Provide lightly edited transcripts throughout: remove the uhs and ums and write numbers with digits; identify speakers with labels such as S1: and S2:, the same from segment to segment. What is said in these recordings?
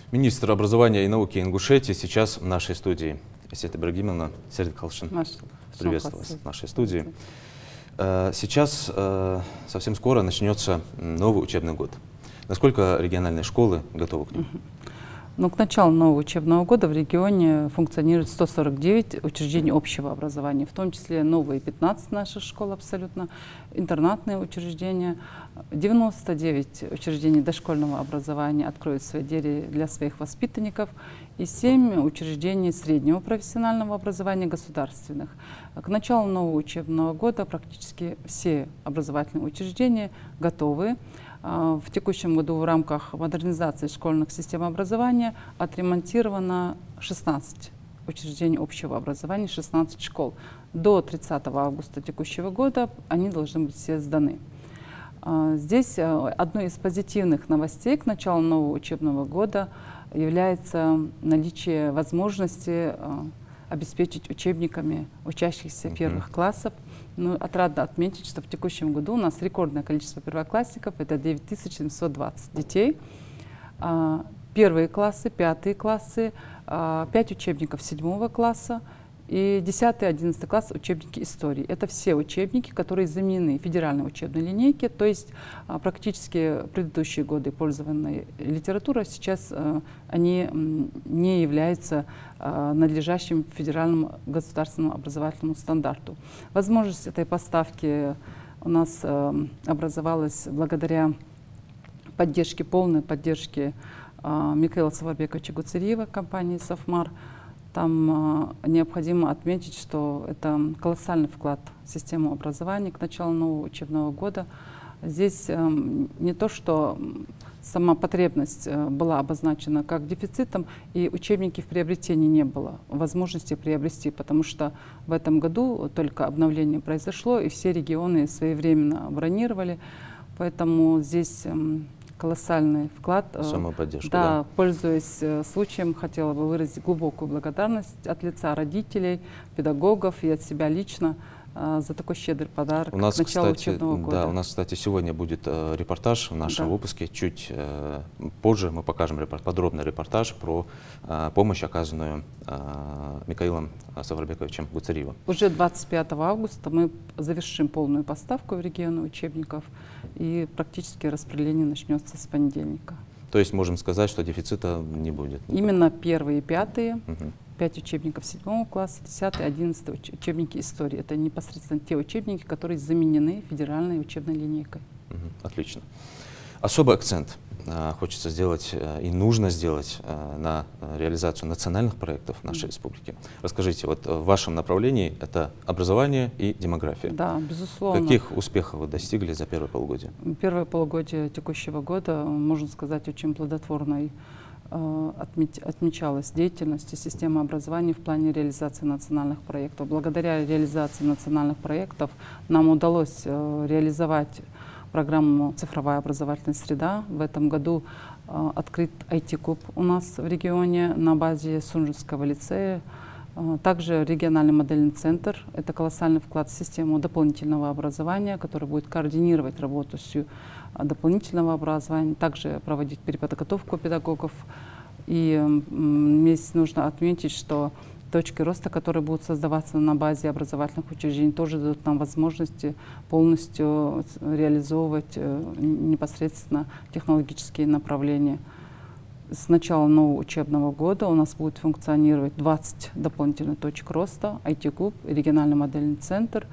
S1: Министр образования и науки Ингушетии сейчас в нашей студии. Эсет Ибрагимовна, Серед Калшин, приветствую вас в нашей студии. Сейчас совсем скоро начнется новый учебный год. Насколько региональные школы готовы к нему?
S2: Ну, к началу нового учебного года в регионе функционирует 149 учреждений общего образования, в том числе новые 15 наших школ абсолютно, интернатные учреждения, 99 учреждений дошкольного образования откроют свои двери для своих воспитанников и 7 учреждений среднего профессионального образования государственных. К началу нового учебного года практически все образовательные учреждения готовы. В текущем году в рамках модернизации школьных систем образования отремонтировано 16 учреждений общего образования, 16 школ. До 30 августа текущего года они должны быть все сданы. Здесь одной из позитивных новостей к началу нового учебного года является наличие возможности обеспечить учебниками учащихся первых классов. Ну, отрадно отметить, что в текущем году у нас рекордное количество первоклассников, это 9720 детей. Первые классы, пятые классы, 5 учебников 7 класса и 10-11 класс учебники истории. Это все учебники, которые заменены федеральной учебной линейке, то есть практически предыдущие годы пользованной литературой сейчас они не являются надлежащим федеральному государственному образовательному стандарту. Возможность этой поставки у нас образовалась благодаря поддержке, полной поддержке Микаила Саварбековича Гуцериева, компании «Софмар». Там необходимо отметить, что это колоссальный вклад в систему образования к началу нового учебного года. Здесь не то, что сама потребность была обозначена как дефицитом, и учебники в приобретении не было возможности приобрести, потому что в этом году только обновление произошло, и все регионы своевременно бронировали. Поэтому здесь колоссальный вклад.
S1: Самоподдержка,
S2: да. Пользуясь случаем, хотела бы выразить глубокую благодарность от лица родителей, педагогов и от себя лично за такой щедрый подарок
S1: у нас,
S2: к началу
S1: кстати,
S2: учебного года.
S1: Да, у нас, кстати, сегодня будет репортаж в нашем выпуске. Чуть позже мы покажем подробный репортаж про помощь, оказанную Микаилом Саварбековичем Гуцериевым.
S2: Уже 25 августа мы завершим полную поставку в регионы учебников, и практически распределение начнется с понедельника.
S1: То есть можем сказать, что дефицита не будет?
S2: Именно первые и пятые. 5 учебников 7 класса, 10 и 11 учебники истории. Это непосредственно те учебники, которые заменены федеральной учебной линейкой.
S1: Отлично. Особый акцент хочется сделать и нужно сделать на реализацию национальных проектов нашей республики. Расскажите, вот в вашем направлении это образование и демография.
S2: Да, безусловно.
S1: Каких успехов вы достигли за первое полугодие?
S2: Первое полугодие текущего года, можно сказать, очень плодотворной. Отмечалась деятельность системы образования в плане реализации национальных проектов. Благодаря реализации национальных проектов нам удалось реализовать программу «Цифровая образовательная среда». В этом году открыт IT-клуб у нас в регионе на базе Сунжинского лицея. Также региональный модельный центр – это колоссальный вклад в систему дополнительного образования, который будет координировать работу с дополнительного образования, также проводить переподготовку педагогов. И здесь нужно отметить, что точки роста, которые будут создаваться на базе образовательных учреждений, тоже дадут нам возможности полностью реализовывать непосредственно технологические направления. С начала нового учебного года у нас будет функционировать 20 дополнительных точек роста, IT-клуб, региональный модельный центр.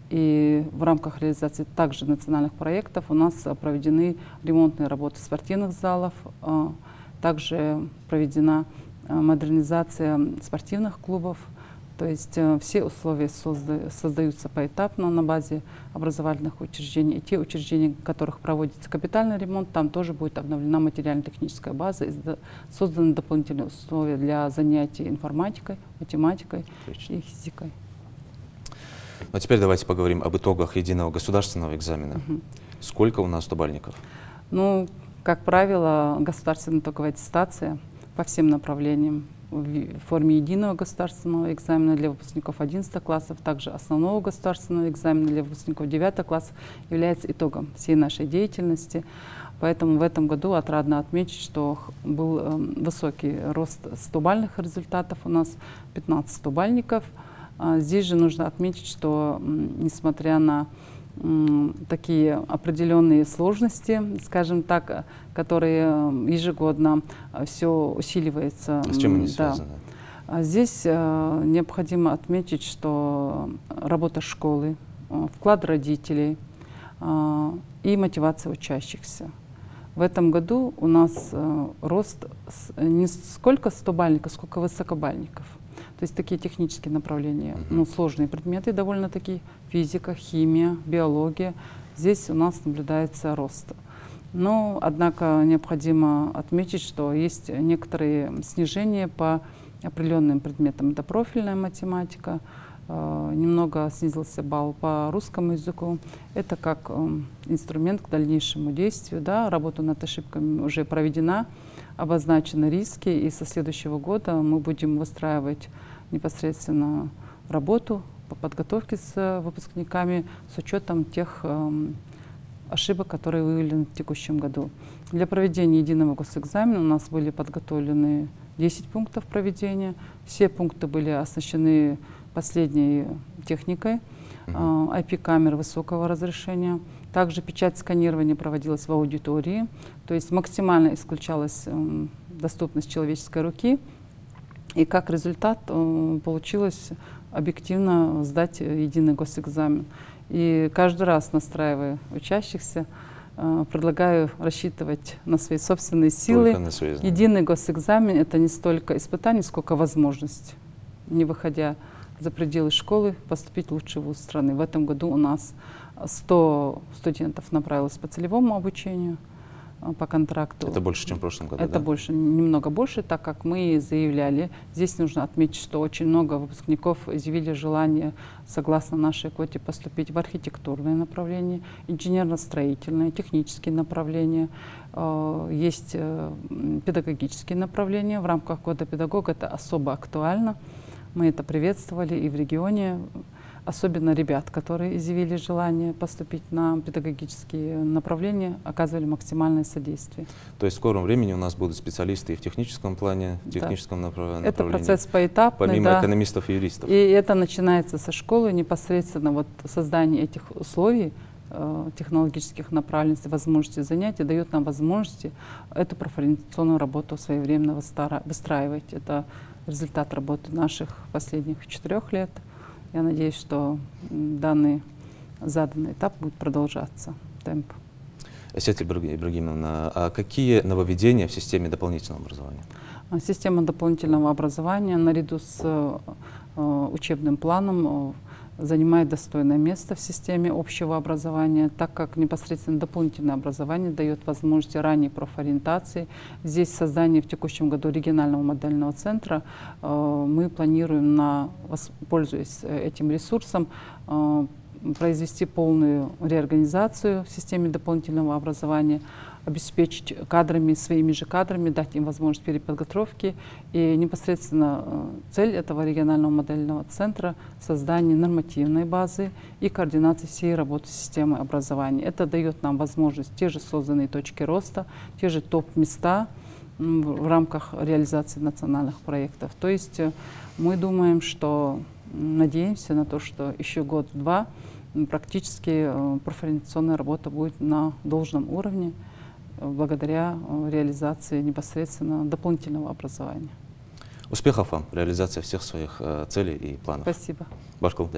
S2: И в рамках реализации также национальных проектов у нас проведены ремонтные работы спортивных залов, также проведена модернизация спортивных клубов. То есть все условия создаются поэтапно на базе образовательных учреждений. И те учреждения, в которых проводится капитальный ремонт, там тоже будет обновлена материально-техническая база, и созданы дополнительные условия для занятий информатикой, математикой и физикой.
S1: Ну, а теперь давайте поговорим об итогах единого государственного экзамена. Сколько у нас стобальников?
S2: Ну, как правило, государственная итоговая аттестация по всем направлениям в форме единого государственного экзамена для выпускников 11 классов, также основного государственного экзамена для выпускников 9 классов является итогом всей нашей деятельности. Поэтому в этом году отрадно отметить, что был высокий рост 100-бальных результатов, у нас 15 100-бальников. Здесь же нужно отметить, что несмотря на такие определенные сложности, скажем так, которые ежегодно все усиливается.
S1: С чем они связаны?
S2: Здесь необходимо отметить, что работа школы, вклад родителей и мотивация учащихся. В этом году у нас рост не сколько 100-бальников, сколько высокобальников. То есть такие технические направления, сложные предметы довольно-таки, физика, химия, биология. Здесь у нас наблюдается рост. Но, однако, необходимо отметить, что есть некоторые снижения по определенным предметам. Это профильная математика, немного снизился балл по русскому языку. Это как инструмент к дальнейшему действию. Да, работа над ошибками уже проведена, обозначены риски, и со следующего года мы будем выстраивать непосредственно работу по подготовке с выпускниками с учетом тех ошибок, которые выявлены в текущем году. Для проведения единого госэкзамена у нас были подготовлены 10 пунктов проведения. Все пункты были оснащены последней техникой, IP-камер высокого разрешения. Также печать сканирования проводилась в аудитории, то есть максимально исключалась доступность человеческой руки. И как результат получилось объективно сдать единый госэкзамен. И каждый раз, настраивая учащихся, предлагаю рассчитывать на свои собственные силы. Единый госэкзамен — это не столько испытание, сколько возможность, не выходя за пределы школы, поступить в лучший вуз страны. В этом году у нас 100 студентов направилось по целевому обучению, по контракту.
S1: Это больше, чем в прошлом году?
S2: Это больше, немного больше, так как мы заявляли. Здесь нужно отметить, что очень много выпускников изъявили желание, согласно нашей квоте, поступить в архитектурное направление, инженерно-строительное, технические направления. Есть педагогические направления. В рамках года педагога это особо актуально. Мы это приветствовали и в регионе. Особенно ребят, которые изъявили желание поступить на педагогические направления, оказывали максимальное содействие.
S1: То есть в скором времени у нас будут специалисты и в техническом плане, в техническом направлении?
S2: Это процесс поэтапный.
S1: Помимо экономистов и юристов?
S2: И это начинается со школы, непосредственно вот создание этих условий, технологических направленностей, возможности занятий, дает нам возможности эту профориентационную работу своевременно выстраивать. Это результат работы наших последних 4 лет. Я надеюсь, что данный заданный этап будет продолжаться, темп.
S1: Асия Ибрагимовна, а какие нововведения в системе дополнительного образования?
S2: Система дополнительного образования наряду с учебным планом занимает достойное место в системе общего образования, так как непосредственно дополнительное образование дает возможность ранней профориентации. Здесь создание в текущем году регионального модельного центра мы планируем, пользуясь этим ресурсом, произвести полную реорганизацию в системе дополнительного образования, обеспечить кадрами, своими же кадрами, дать им возможность переподготовки. И непосредственно цель этого регионального модельного центра — создание нормативной базы и координации всей работы системы образования. Это дает нам возможность те же созданные точки роста, те же топ-места в рамках реализации национальных проектов. То есть мы думаем, что надеемся на то, что еще год-два практически профориентационная работа будет на должном уровне, благодаря реализации непосредственно дополнительного образования.
S1: Успехов вам в реализации всех своих целей и планов.
S2: Спасибо.
S1: Башкал.